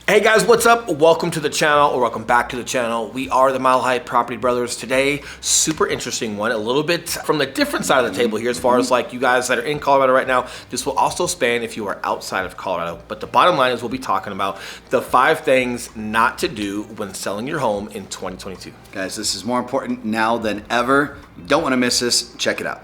Hey guys, what's up? Welcome to the channel, or welcome back to the channel. We are the Mile High Property Brothers. Today, super interesting one, a little bit from the different side of the table here as far as like you guys that are in Colorado right now. This will also span if you are outside of Colorado. But the bottom line is we'll be talking about the 5 things not to do when selling your home in 2022. Guys, this is more important now than ever. You don't want to miss this. Check it out.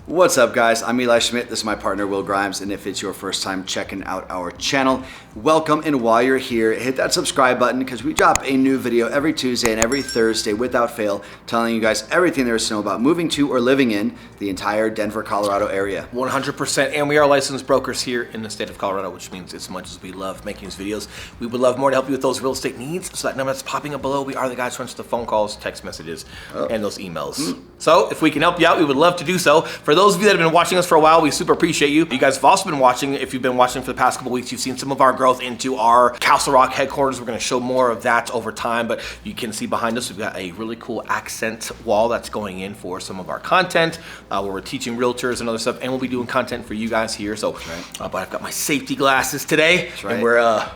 What's up, guys? I'm Eli Schmidt. This is my partner, Will Grimes. And if it's your first time checking out our channel, welcome. And while you're here, hit that subscribe button because we drop a new video every Tuesday and every Thursday without fail, telling you guys everything there is to know about moving to or living in the entire Denver, Colorado area. 100%. And we are licensed brokers here in the state of Colorado, which means as much as we love making these videos, we would love more to help you with those real estate needs. So that number that's popping up below, we are the guys who answer the phone calls, text messages, and those emails. So if we can help you out, we would love to do so. For those of you that have been watching us for a while, we super appreciate you. You guys have also been watching. If you've been watching for the past couple weeks, you've seen some of our growth into our Castle Rock headquarters. We're going to show more of that over time, but you can see behind us, we've got a really cool accent wall that's going in for some of our content, where we're teaching realtors and other stuff, and we'll be doing content for you guys here. So, but I've got my safety glasses today, and we're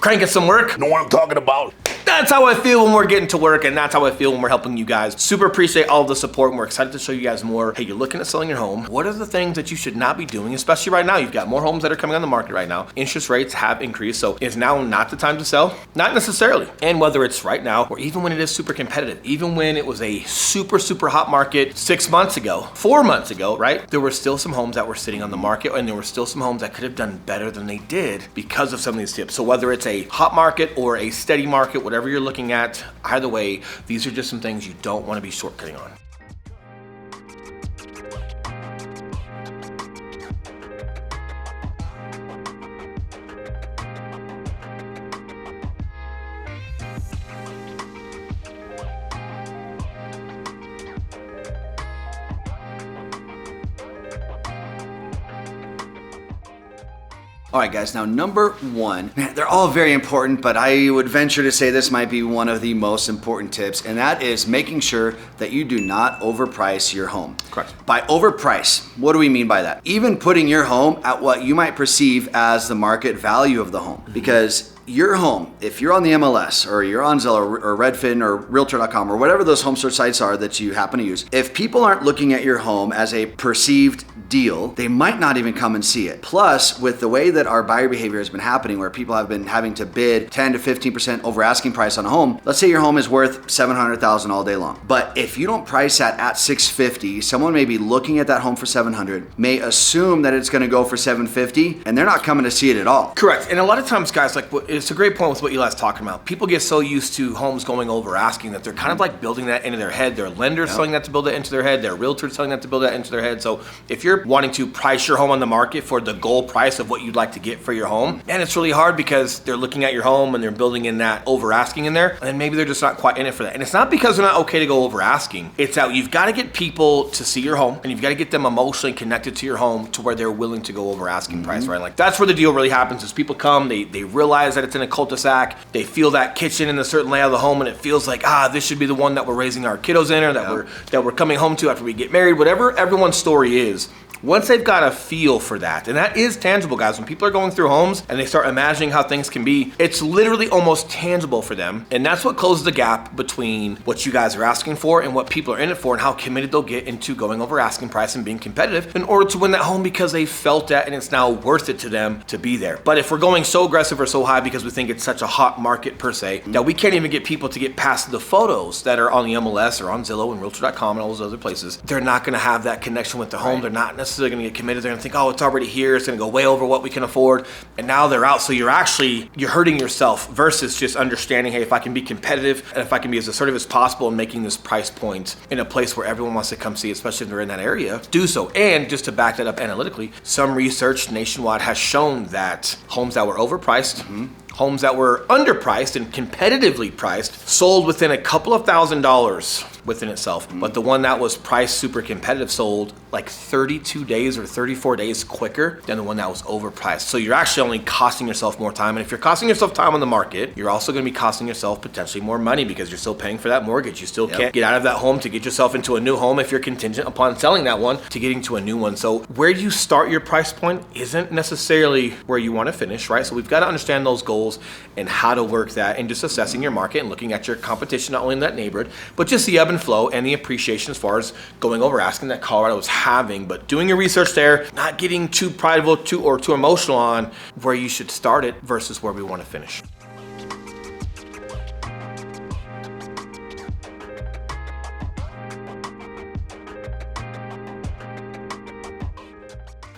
cranking some work. Know what I'm talking about? That's how I feel when we're getting to work, and that's how I feel when we're helping you guys. Super appreciate all of the support, and we're excited to show you guys more. Hey, you're looking at selling your home. What are the things that you should not be doing, especially right now? You've got more homes that are coming on the market right now. Interest rates have increased, so is now not the time to sell? Not necessarily. And whether it's right now, or even when it is super competitive, even when it was a super, super hot market 6 months ago, 4 months ago, right? There were still some homes that were sitting on the market, and there were still some homes that could have done better than they did because of some of these tips. So whether it's a hot market or a steady market, whatever you're looking at, either way, these are just some things you don't want to be shortcutting on. All right, guys, now number 1, they're all very important, but I would venture to say this might be one of the most important tips, and that is making sure that you do not overprice your home. Correct. By overprice, what do we mean by that? Even putting your home at what you might perceive as the market value of the home. Because your home, if you're on the MLS or you're on Zillow or Redfin or Realtor.com or whatever those home search sites are that you happen to use, if people aren't looking at your home as a perceived deal, they might not even come and see it. Plus, with the way that our buyer behavior has been happening, where people have been having to bid 10 to 15% over asking price on a home, let's say your home is worth $700,000 all day long. But if you don't price that at $650,000, someone may be looking at that home for $700,000, may assume that it's going to go for $750,000, and they're not coming to see it at all. Correct. And a lot of times, guys, like it's a great point with what Eli's talking about. People get so used to homes going over asking that they're kind of like building that into their head. Their lender's telling that to build that into their head. Their realtor's telling that to build that into their head. So if you're wanting to price your home on the market for the goal price of what you'd like to get for your home, man, it's really hard because they're looking at your home and they're building in that over asking in there, and then maybe they're just not quite in it for that. And it's not because they're not okay to go over asking. It's that you've got to get people to see your home, and you've got to get them emotionally connected to your home to where they're willing to go over asking price, right? Like that's where the deal really happens. Is people come, they realize that it's in a cul-de-sac, they feel that kitchen in a certain layout of the home, and it feels like, this should be the one that we're raising our kiddos in, or that we're coming home to after we get married, whatever everyone's story is. Once they've got a feel for that, and that is tangible, guys, when people are going through homes and they start imagining how things can be, it's literally almost tangible for them. And that's what closes the gap between what you guys are asking for and what people are in it for, and how committed they'll get into going over asking price and being competitive in order to win that home because they felt that and it's now worth it to them to be there. But if we're going so aggressive or so high because we think it's such a hot market per se, that we can't even get people to get past the photos that are on the MLS or on Zillow and Realtor.com and all those other places, they're not going to have that connection with the home. They're not necessarily going to get committed. They're going to think, oh, it's already here. It's going to go way over what we can afford. And now they're out. So you're hurting yourself versus just understanding, hey, if I can be competitive and if I can be as assertive as possible in making this price point in a place where everyone wants to come see, especially if they're in that area, do so. And just to back that up analytically, some research nationwide has shown that homes that were overpriced, homes that were underpriced and competitively priced sold within a couple of $1,000 within itself. But the one that was priced super competitive sold like 32 days or 34 days quicker than the one that was overpriced. So you're actually only costing yourself more time. And if you're costing yourself time on the market, you're also going to be costing yourself potentially more money because you're still paying for that mortgage. You still can't get out of that home to get yourself into a new home if you're contingent upon selling that one to getting to a new one. So where you start your price point isn't necessarily where you want to finish, right? So we've got to understand those goals and how to work that and just assessing your market and looking at your competition, not only in that neighborhood, but just the ebb and flow and the appreciation as far as going over asking that Colorado was having, but doing your research there, not getting too prideful or too emotional on where you should start it versus where we want to finish.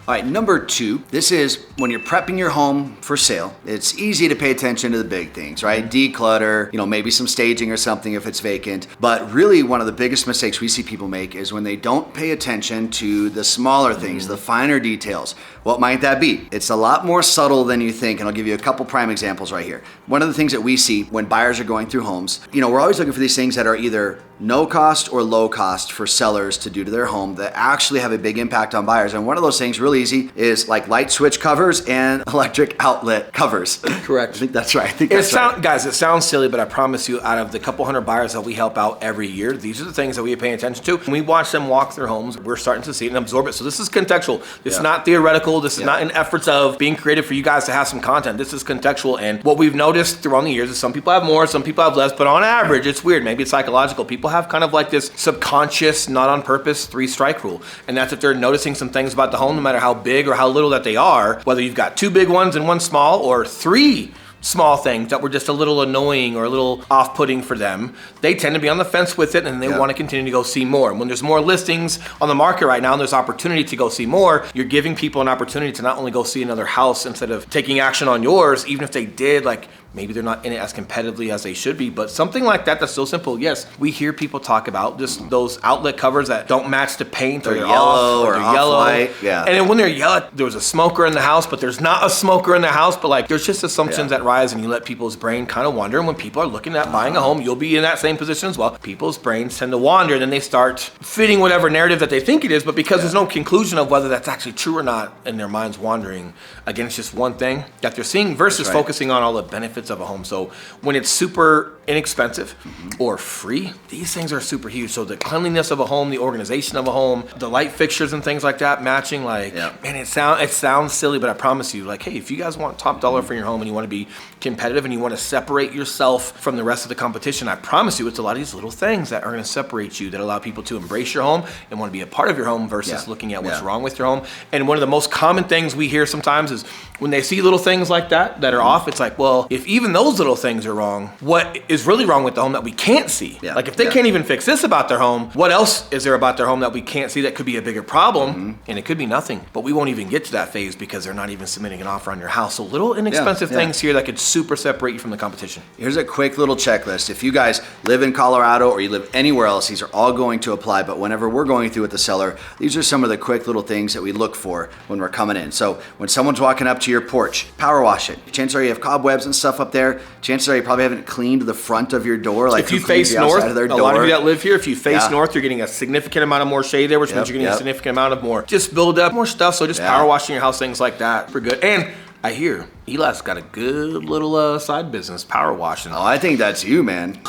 All right, number 2, this is when you're prepping your home for sale, it's easy to pay attention to the big things, right? Declutter, maybe some staging or something if it's vacant. But really one of the biggest mistakes we see people make is when they don't pay attention to the smaller things, the finer details. What might that be? It's a lot more subtle than you think, and I'll give you a couple prime examples right here. One of the things that we see when buyers are going through homes, we're always looking for these things that are either no cost or low cost for sellers to do to their home that actually have a big impact on buyers. And one of those things really easy is like light switch covers and electric outlet covers. Correct. I think that's right. Guys, it sounds silly, but I promise you, out of the couple hundred buyers that we help out every year, these are the things that we pay attention to. When we watch them walk their homes, we're starting to see it and absorb it. So this is contextual. This is not theoretical. This is not in efforts of being creative for you guys to have some content. This is contextual. And what we've noticed throughout the years is some people have more, some people have less, but on average, it's weird. Maybe it's psychological. People have kind of like this subconscious, not on purpose, 3-strike rule. And that's if they're noticing some things about the home, no matter how big or how little that they are, whether you've got 2 big ones and 1 small or 3 small things that were just a little annoying or a little off-putting for them, they tend to be on the fence with it and they want to continue to go see more. And when there's more listings on the market right now and there's opportunity to go see more, you're giving people an opportunity to not only go see another house instead of taking action on yours, even if they did, like maybe they're not in it as competitively as they should be, but something like that that's so simple. Yes, we hear people talk about just those outlet covers that don't match the paint, or they're yellow, off, or they're yellow. White. Yeah. And then when they're yellow, there was a smoker in the house, but there's not a smoker in the house. But like, there's just assumptions that rise, and you let people's brain kind of wander. And when people are looking at buying a home, you'll be in that same position as well. People's brains tend to wander, and then they start fitting whatever narrative that they think it is. But because there's no conclusion of whether that's actually true or not, and their mind's wandering, again, it's just one thing that they're seeing versus focusing on all the benefits of a home. So when it's super inexpensive or free, these things are super huge. So the cleanliness of a home, the organization of a home, the light fixtures and things like that matching, like, man, it sounds silly, but I promise you, like, hey, if you guys want top dollar for your home and you want to be competitive and you want to separate yourself from the rest of the competition, I promise you it's a lot of these little things that are going to separate you, that allow people to embrace your home and want to be a part of your home versus looking at what's wrong with your home. And one of the most common things we hear sometimes is when they see little things like that are off, it's like, well, if even those little things are wrong, what is really wrong with the home that we can't see? Like if they can't even fix this about their home, what else is there about their home that we can't see that could be a bigger problem? And it could be nothing, but we won't even get to that phase because they're not even submitting an offer on your house. So little inexpensive things here that could super separate you from the competition. Here's a quick little checklist. If you guys live in Colorado or you live anywhere else, these are all going to apply, but whenever we're going through with the seller, these are some of the quick little things that we look for when we're coming in. So when someone's walking up to your porch, power wash it. Chances are you have cobwebs and stuff up there. Chances are you probably haven't cleaned the front of your door. Like if you face north, a lot of you that live here, if you face north, you're getting a significant amount of more shade there, which means you're getting a significant amount of more just build up, more stuff. So just power washing your house, things like that, for good. And I hear Eli's got a good little side business, power washing. Oh, I think that's you, man.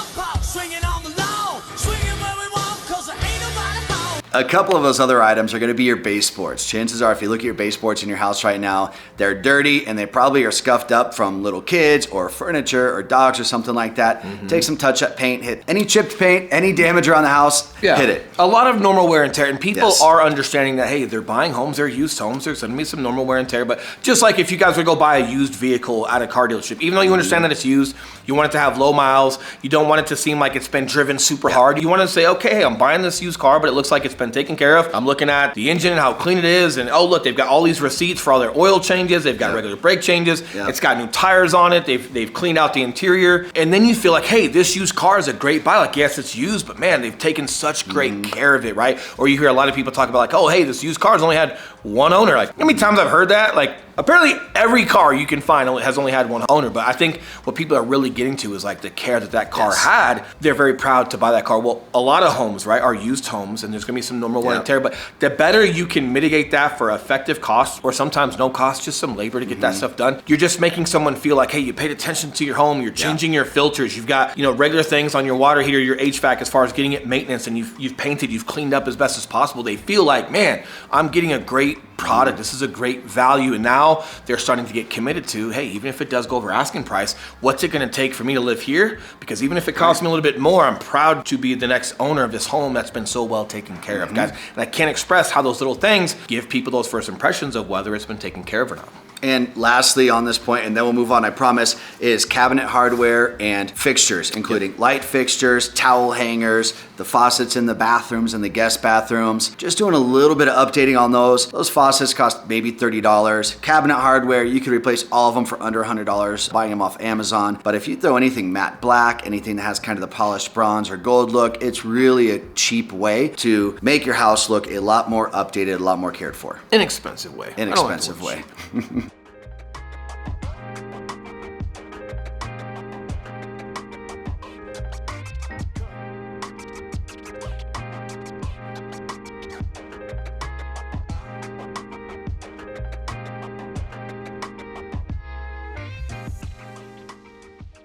A couple of those other items are going to be your baseboards. Chances are, if you look at your baseboards in your house right now, they're dirty and they probably are scuffed up from little kids or furniture or dogs or something like that. Take some touch-up paint, hit any chipped paint, any damage around the house, hit it. A lot of normal wear and tear, and people are understanding that, hey, they're buying homes, they're used homes, there's going to be some normal wear and tear, but just like if you guys would go buy a used vehicle at a car dealership, even though you understand that it's used, you want it to have low miles, you don't want it to seem like it's been driven super hard. You want to say, okay, hey, I'm buying this used car, but it looks like it's been taken care of. I'm looking at the engine and how clean it is, and oh look, they've got all these receipts for all their oil changes, they've got regular brake changes, it's got new tires on it, they've cleaned out the interior, and then you feel like, hey, this used car is a great buy. Like, yes, it's used, but man, they've taken such great care of it, right? Or you hear a lot of people talk about like, oh, hey, this used car's only had one owner. Like, how many times I've heard that? Like, apparently every car you can find has only had one owner. But I think what people are really getting to is like the care that car had. They're very proud to buy that car. Well, a lot of homes, right, are used homes, and there's gonna be some normal wear and tear. But the better you can mitigate that for effective cost, or sometimes no cost, just some labor to get that stuff done, you're just making someone feel like, hey, you paid attention to your home. You're changing your filters. You've got, regular things on your water heater, your HVAC, as far as getting it maintenance, and you've painted, you've cleaned up as best as possible. They feel like, man, I'm getting a great product. This is a great value. And now they're starting to get committed to, hey, even if it does go over asking price, what's it going to take for me to live here? Because even if it costs me a little bit more, I'm proud to be the next owner of this home that's been so well taken care of, guys. And I can't express how those little things give people those first impressions of whether it's been taken care of or not. And lastly on this point, and then we'll move on, I promise, is cabinet hardware and fixtures, including light fixtures, towel hangers, the faucets in the bathrooms and the guest bathrooms. Just doing a little bit of updating on those. Those faucets cost maybe $30. Cabinet hardware, you can replace all of them for under $100, buying them off Amazon. But if you throw anything matte black, anything that has kind of the polished bronze or gold look, it's really a cheap way to make your house look a lot more updated, a lot more cared for. Inexpensive way. Inexpensive way.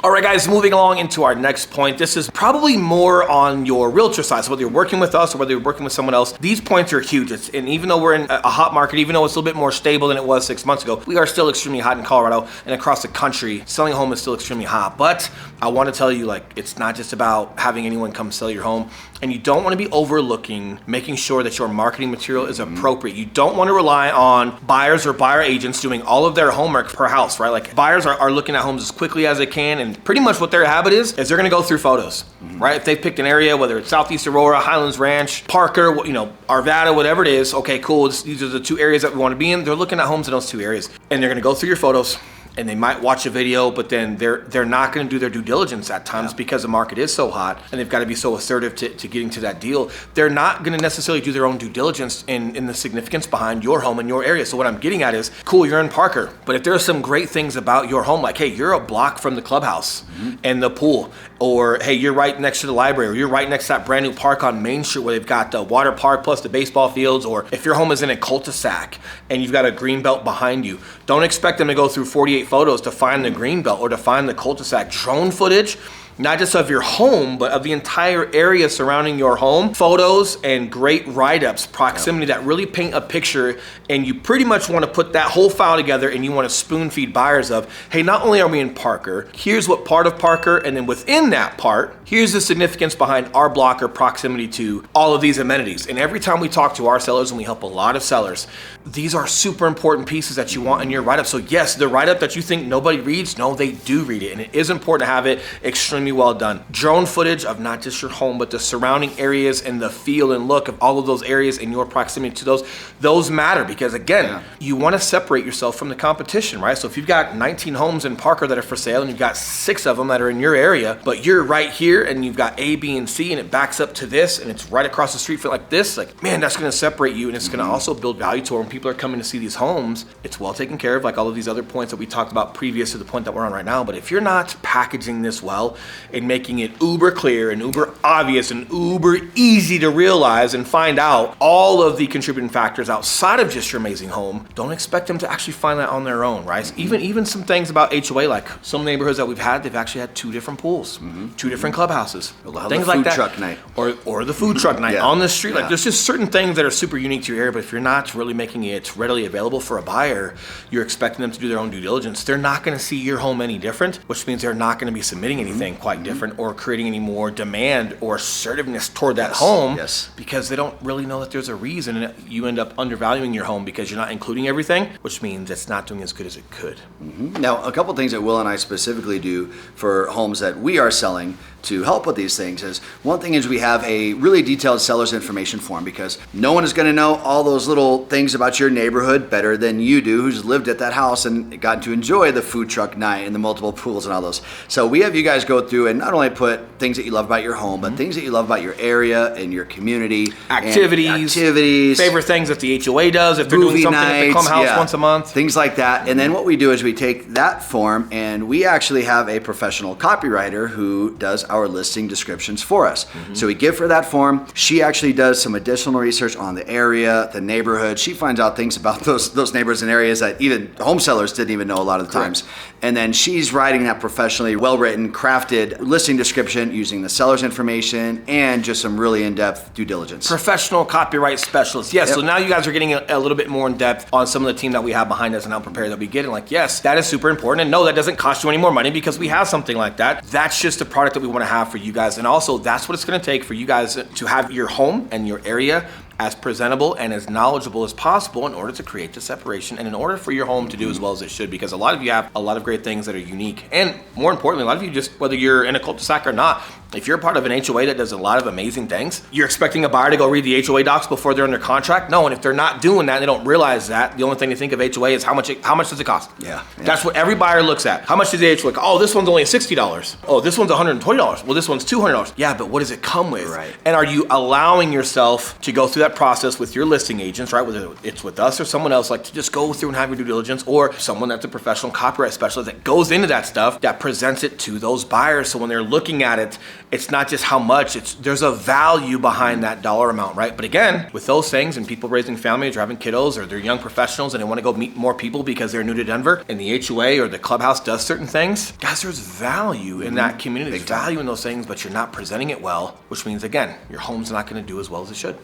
All right, guys, moving along into our next point. This is probably more on your realtor side. So whether you're working with us or whether you're working with someone else, these points are huge. And even though we're in a hot market, even though it's a little bit more stable than it was 6 months ago, we are still extremely hot in Colorado and across the country. Selling a home is still extremely hot. But I want to tell you, like, it's not just about having anyone come sell your home. And you don't want to be overlooking making sure that your marketing material is appropriate. You don't want to rely on buyers or buyer agents doing all of their homework per house, right? Like, buyers are looking at homes as quickly as they can, and pretty much what their habit is they're going to go through photos, right? If they've picked an area, whether it's Southeast Aurora, Highlands Ranch, Parker, Arvada, whatever it is, okay, cool, these are the two areas that we want to be in. They're looking at homes in those two areas, and they're going to go through your photos. And they might watch a video, but then they're not going to do their due diligence at times because the market is so hot and they've got to be so assertive to getting to that deal. They're not going to necessarily do their own due diligence in the significance behind your home in your area. So what I'm getting at is, cool, you're in Parker, but if there's some great things about your home, like, hey, you're a block from the clubhouse and the pool, or hey, you're right next to the library, or you're right next to that brand new park on Main Street where they've got the water park plus the baseball fields, or if your home is in a cul-de-sac and you've got a green belt behind you, don't expect them to go through 48 photos to find the green belt or to find the cul-de-sac. Drone footage, not just of your home, but of the entire area surrounding your home. Photos and great write-ups, proximity that really paint a picture, and you pretty much want to put that whole file together and you want to spoon feed buyers of, hey, not only are we in Parker, here's what part of Parker, and then within that part, here's the significance behind our block or proximity to all of these amenities. And every time we talk to our sellers, and we help a lot of sellers, these are super important pieces that you want in your write-up. So yes, the write-up that you think nobody reads, no, they do read it, and it is important to have it extremely well done. Drone footage of not just your home, but the surrounding areas and the feel and look of all of those areas and your proximity to those matter, because again, you want to separate yourself from the competition, right? So if you've got 19 homes in Parker that are for sale and you've got 6 of them that are in your area, but you're right here and you've got A, B, and C, and it backs up to this and it's right across the street for like this, like, man, that's going to separate you, and it's going to also build value to when people are coming to see these homes. It's well taken care of, like all of these other points that we talked about previous to the point that we're on right now. But if you're not packaging this well and making it uber clear and uber obvious and uber easy to realize and find out all of the contributing factors outside of just your amazing home, don't expect them to actually find that on their own, right? Even some things about HOA, like some neighborhoods that we've had, they've actually had 2 different pools, 2 different clubhouses, things like that. Truck night. Or the food truck night on the street. Like, there's just certain things that are super unique to your area, but if you're not really making it readily available for a buyer, you're expecting them to do their own due diligence. They're not going to see your home any different, which means they're not going to be submitting anything quite different or creating any more demand or assertiveness toward that home because they don't really know that there's a reason, and you end up undervaluing your home because you're not including everything, which means it's not doing as good as it could. Now, a couple things that Will and I specifically do for homes that we are selling to help with these things is, one thing is we have a really detailed seller's information form, because no one is going to know all those little things about about your neighborhood better than you do, who's lived at that house and gotten to enjoy the food truck night and the multiple pools and all those. So we have you guys go through and not only put things that you love about your home, but things that you love about your area and your community. Activities. Favorite things that the HOA does if they're doing something at the clubhouse once a month. Things like that. And then what we do is we take that form and we actually have a professional copywriter who does our listing descriptions for us. So we give her that form. She actually does some additional research on the area, the neighborhood. She finds out things about those neighborhoods and areas that even home sellers didn't even know a lot of the times. And then she's writing that professionally well-written, crafted listing description using the seller's information and just some really in-depth due diligence. Professional copyright specialist. Yes, so now you guys are getting a little bit more in depth on some of the team that we have behind us and how prepared that we get. And like, yes, that is super important. And no, that doesn't cost you any more money because we have something like that. That's just a product that we want to have for you guys. And also, that's what it's going to take for you guys to have your home and your area as presentable and as knowledgeable as possible in order to create the separation and in order for your home to do as well as it should, because a lot of you have a lot of great things that are unique. And more importantly, a lot of you just, whether you're in a cul-de-sac or not, if you're part of an HOA that does a lot of amazing things, you're expecting a buyer to go read the HOA docs before they're under contract? No, and if they're not doing that, they don't realize that, the only thing they think of HOA is how much does it cost? Yeah. That's what every buyer looks at. How much does the HOA cost? Oh, this one's only $60. Oh, this one's $120. Well, this one's $200. Yeah, but what does it come with? Right. And are you allowing yourself to go through that process with your listing agents, right? Whether it's with us or someone else, like to just go through and have your due diligence, or someone that's a professional copyright specialist that goes into that stuff, that presents it to those buyers. So when they're looking at it, it's not just how much, there's a value behind that dollar amount, right? But again, with those things and people raising families or having kiddos or they're young professionals and they want to go meet more people because they're new to Denver and the HOA or the clubhouse does certain things, guys, there's value in that community. There's value in those things, but you're not presenting it well, which means, again, your home's not going to do as well as it should.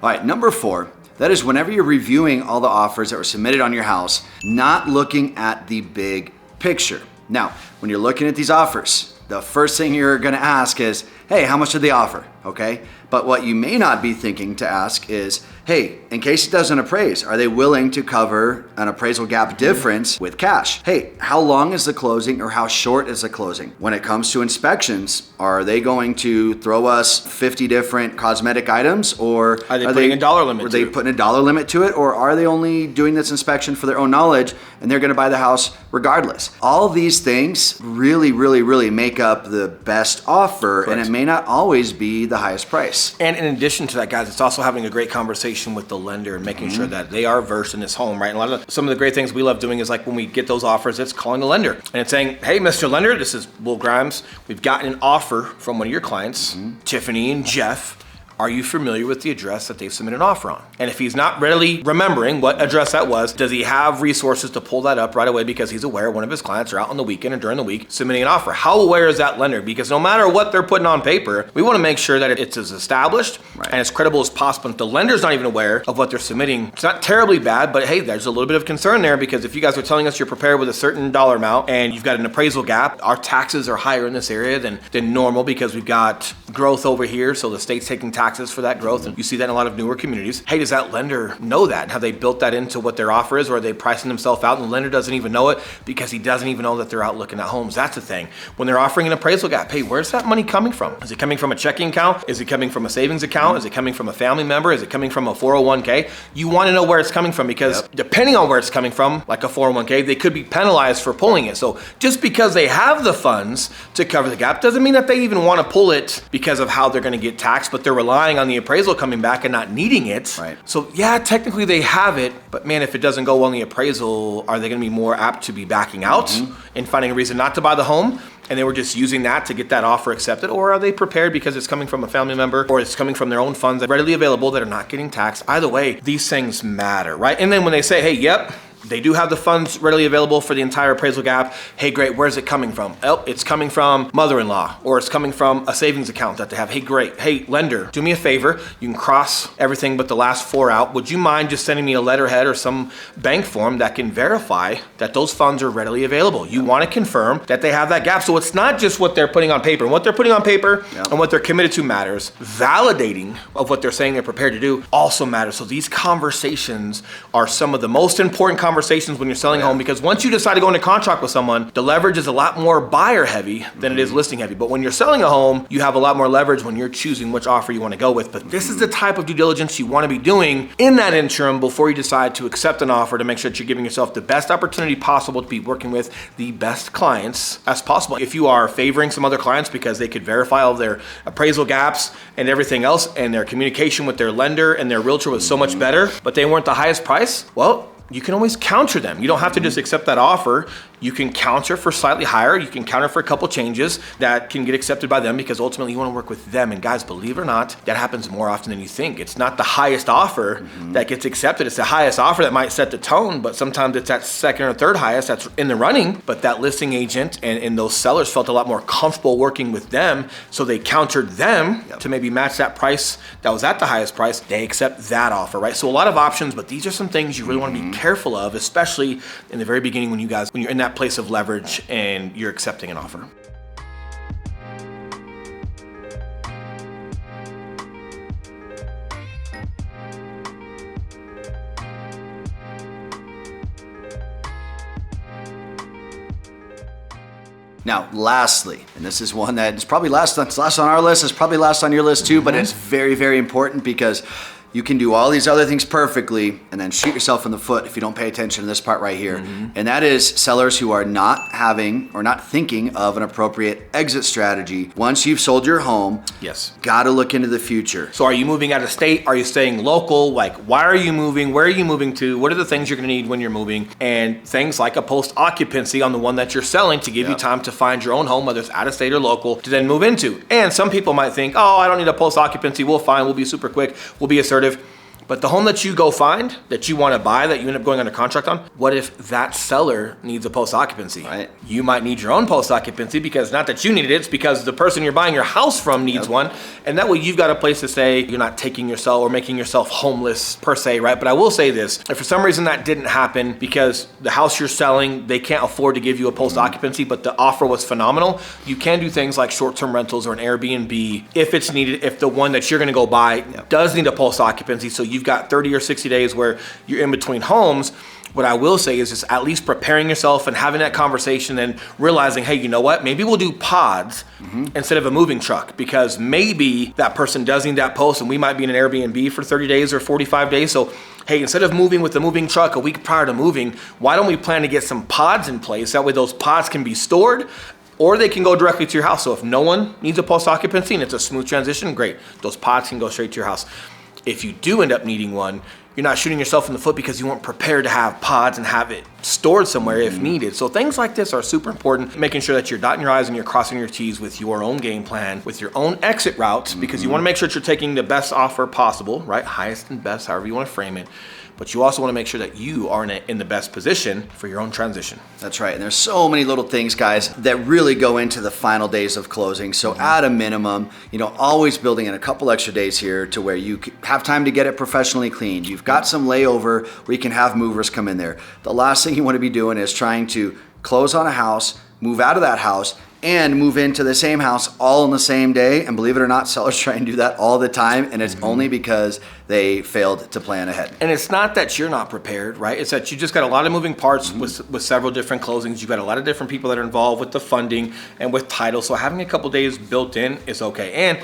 All right, number 4, that is whenever you're reviewing all the offers that were submitted on your house, not looking at the big picture. Now, when you're looking at these offers, the first thing you're gonna ask is, hey, how much did they offer, okay? But what you may not be thinking to ask is, hey, in case it doesn't appraise, are they willing to cover an appraisal gap difference with cash? Hey, how long is the closing or how short is the closing? When it comes to inspections, are they going to throw us 50 different cosmetic items, or are they putting a dollar limit to it? Are they putting a dollar limit to it, or are they only doing this inspection for their own knowledge and they're gonna buy the house regardless? All of these things really, really, really make up the best offer. Correct. And it may not always be the highest price. And in addition to that, guys, it's also having a great conversation with the lender and making sure that they are versed in this home, right? And some of the great things we love doing is like when we get those offers, it's calling the lender and it's saying, hey, Mr. Lender, this is Will Grimes. We've gotten an offer from one of your clients, Tiffany and Jeff. Are you familiar with the address that they've submitted an offer on? And if he's not readily remembering what address that was, does he have resources to pull that up right away because he's aware one of his clients are out on the weekend or during the week submitting an offer? How aware is that lender? Because no matter what they're putting on paper, we want to make sure that it's as established and as credible as possible. If the lender's not even aware of what they're submitting, it's not terribly bad, but hey, there's a little bit of concern there, because if you guys are telling us you're prepared with a certain dollar amount and you've got an appraisal gap, our taxes are higher in this area than normal because we've got growth over here, so the state's taking taxes for that growth. You see that in a lot of newer communities. Hey, does that lender know that? Have they built that into what their offer is, or are they pricing themselves out and the lender doesn't even know it because he doesn't even know that they're out looking at homes? That's the thing. When they're offering an appraisal gap, hey, where's that money coming from? Is it coming from a checking account? Is it coming from a savings account? Is it coming from a family member? Is it coming from a 401k? You want to know where it's coming from, because depending on where it's coming from, like a 401k, they could be penalized for pulling it. So just because they have the funds to cover the gap doesn't mean that they even want to pull it because of how they're going to get taxed, but they're relying on the appraisal coming back and not needing it. Right. So yeah, technically they have it, but man, if it doesn't go well in the appraisal, are they going to be more apt to be backing out and finding a reason not to buy the home? And they were just using that to get that offer accepted? Or are they prepared because it's coming from a family member or it's coming from their own funds that are readily available that are not getting taxed? Either way, these things matter, right? And then when they say, hey, yep, they do have the funds readily available for the entire appraisal gap. Hey, great, where's it coming from? Oh, it's coming from mother-in-law, or it's coming from a savings account that they have. Hey, great. Hey, lender, do me a favor. You can cross everything but the last 4 out. Would you mind just sending me a letterhead or some bank form that can verify that those funds are readily available? You want to confirm that they have that gap. So it's not just what they're putting on paper. What they're putting on paper and what they're committed to matters. Validating of what they're saying they're prepared to do also matters. So these conversations are some of the most important conversations when you're selling a home, because once you decide to go into contract with someone, the leverage is a lot more buyer heavy than it is listing heavy. But when you're selling a home, you have a lot more leverage when you're choosing which offer you want to go with. But this is the type of due diligence you want to be doing in that interim before you decide to accept an offer, to make sure that you're giving yourself the best opportunity possible to be working with the best clients as possible. If you are favoring some other clients because they could verify all their appraisal gaps and everything else, and their communication with their lender and their realtor was so much better, but they weren't the highest price, well, you can always counter them. You don't have to just accept that offer. You can counter for slightly higher. You can counter for a couple changes that can get accepted by them, because ultimately you want to work with them. And guys, believe it or not, that happens more often than you think. It's not the highest offer that gets accepted. It's the highest offer that might set the tone, but sometimes it's that second or third highest that's in the running. But that listing agent and those sellers felt a lot more comfortable working with them, so they countered them to maybe match that price that was at the highest price. They accept that offer, right? So a lot of options, but these are some things you really want to be careful of, especially in the very beginning when you're in that place of leverage and you're accepting an offer. Now, lastly, and this is one that is probably last on our list, it's probably last on your list too, but it's very, very important, because you can do all these other things perfectly and then shoot yourself in the foot if you don't pay attention to this part right here. And that is sellers who are not having or not thinking of an appropriate exit strategy. Once you've sold your home, gotta look into the future. So are you moving out of state? Are you staying local? Like, why are you moving? Where are you moving to? What are the things you're gonna need when you're moving? And things like a post occupancy on the one that you're selling to give you time to find your own home, whether it's out of state or local, to then move into. And some people might think, oh, I don't need a post occupancy. We'll be super quick. We'll be assertive. But the home that you go find, that you want to buy, that you end up going under contract on, what if that seller needs a post occupancy? Right. You might need your own post occupancy, because not that you need it, it's because the person you're buying your house from needs one. And that way you've got a place to say you're not taking yourself or making yourself homeless per se, right? But I will say this, if for some reason that didn't happen because the house you're selling, they can't afford to give you a post occupancy, but the offer was phenomenal, you can do things like short-term rentals or an Airbnb if it's needed, if the one that you're gonna go buy does need a post occupancy. So you've got 30 or 60 days where you're in between homes. What I will say is just at least preparing yourself and having that conversation and realizing, hey, you know what? Maybe we'll do pods instead of a moving truck, because maybe that person does need that post and we might be in an Airbnb for 30 days or 45 days. So, hey, instead of moving with the moving truck a week prior to moving, why don't we plan to get some pods in place? That way those pods can be stored, or they can go directly to your house. So if no one needs a post occupancy and it's a smooth transition, great. Those pods can go straight to your house. If you do end up needing one, you're not shooting yourself in the foot because you weren't prepared to have pods and have it stored somewhere if needed. So things like this are super important, making sure that you're dotting your I's and you're crossing your T's with your own game plan, with your own exit route, because you want to make sure that you're taking the best offer possible, right? Highest and best, however you want to frame it. But you also want to make sure that you are in the best position for your own transition. That's right. And there's so many little things, guys, that really go into the final days of closing. So at a minimum, always building in a couple extra days here to where you have time to get it professionally cleaned. You've got some layover where you can have movers come in there. The last thing you want to be doing is trying to close on a house, move out of that house, and move into the same house all in the same day. And believe it or not, sellers try and do that all the time, and it's only because they failed to plan ahead. And it's not that you're not prepared, right? It's that you just got a lot of moving parts with several different closings. You've got a lot of different people that are involved with the funding and with title. So having a couple days built in is okay. And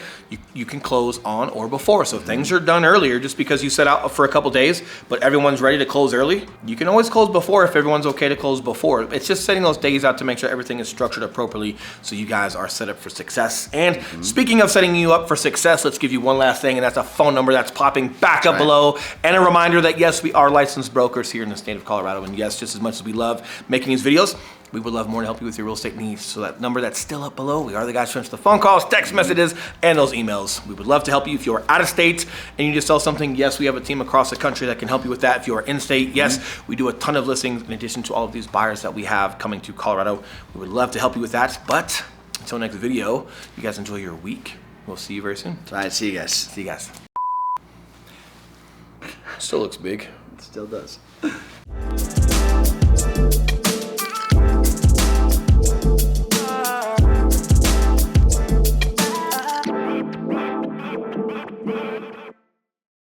you can close on or before. So if things are done earlier, just because you set out for a couple days, but everyone's ready to close early, you can always close before if everyone's okay to close before. It's just setting those days out to make sure everything is structured appropriately so you guys are set up for success. And speaking of setting you up for success, let's give you one last thing, and that's a phone number that's popping back up right. below. And a reminder that yes, we are licensed brokers here in the state of Colorado. And yes, just as much as we love making these videos, we would love more to help you with your real estate needs. So that number that's still up below, we are the guys who answer the phone calls, text messages, and those emails. We would love to help you if you're out of state and you just sell something. Yes, we have a team across the country that can help you with that. If you are in state, yes, we do a ton of listings in addition to all of these buyers that we have coming to Colorado. We would love to help you with that. But until next video, you guys enjoy your week. We'll see you very soon. All right, see you guys. See you guys. Still looks big. It still does.